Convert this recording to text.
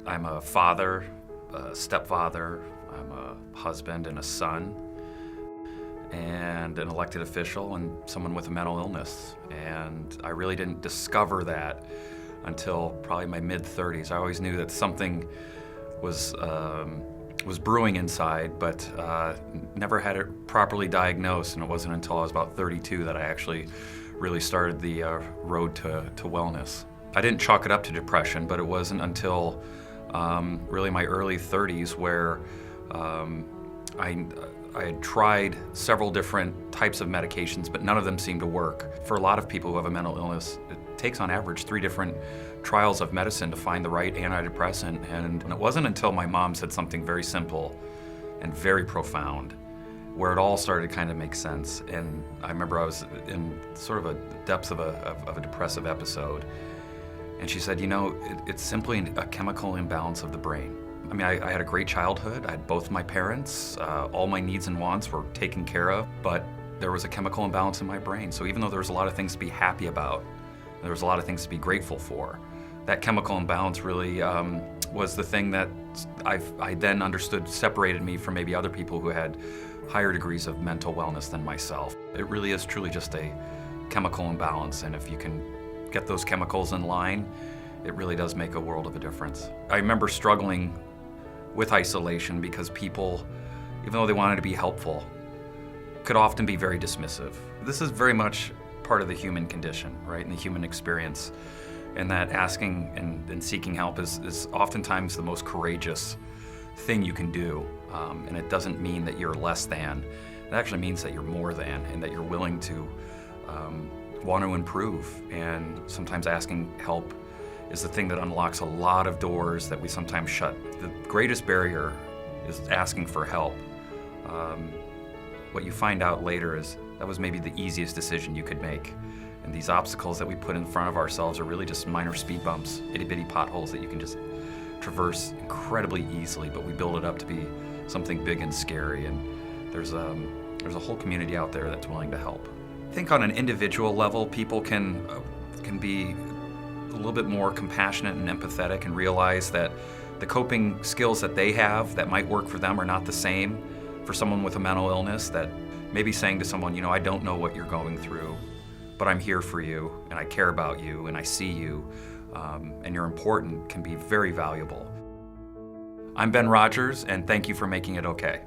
I'm a father, a stepfather, I'm a husband and a son, and an elected official and someone with a mental illness. And I really didn't discover that until probably my mid-30s. I always knew that something was brewing inside, but never had it properly diagnosed. And it wasn't until I was about 32 that I actually really started the road to wellness. I didn't chalk it up to depression, but it wasn't until really my early 30s where I had tried several different types of medications, but none of them seemed to work. For a lot of people who have a mental illness, it takes on average 3 different trials of medicine to find the right antidepressant. And it wasn't until my mom said something very simple and very profound where it all started to kind of make sense. And I remember I was in sort of a depths of a depressive episode. And she said, you know, it's simply a chemical imbalance of the brain. I mean, I had a great childhood. I had both my parents. All my needs and wants were taken care of, but there was a chemical imbalance in my brain. So even though there was a lot of things to be happy about, there was a lot of things to be grateful for, that chemical imbalance really was the thing that I then understood separated me from maybe other people who had higher degrees of mental wellness than myself. It really is truly just a chemical imbalance, and if you can get those chemicals in line, it really does make a world of a difference. I remember struggling with isolation because people, even though they wanted to be helpful, could often be very dismissive. This is very much part of the human condition, right, and the human experience, and that asking and seeking help is oftentimes the most courageous thing you can do, and it doesn't mean that you're less than. It actually means that you're more than, and that you're willing to want to improve. And sometimes asking help is the thing that unlocks a lot of doors that we sometimes shut. The greatest barrier is asking for help. What you find out later is that was maybe the easiest decision you could make. And these obstacles that we put in front of ourselves are really just minor speed bumps, itty-bitty potholes that you can just traverse incredibly easily, but we build it up to be something big and scary. And there's a whole community out there that's willing to help. I think on an individual level, people can be a little bit more compassionate and empathetic and realize that the coping skills that they have that might work for them are not the same for someone with a mental illness. That maybe saying to someone, you know, I don't know what you're going through, but I'm here for you, and I care about you, and I see you, and you're important, can be very valuable. I'm Ben Rogers, and thank you for making it okay.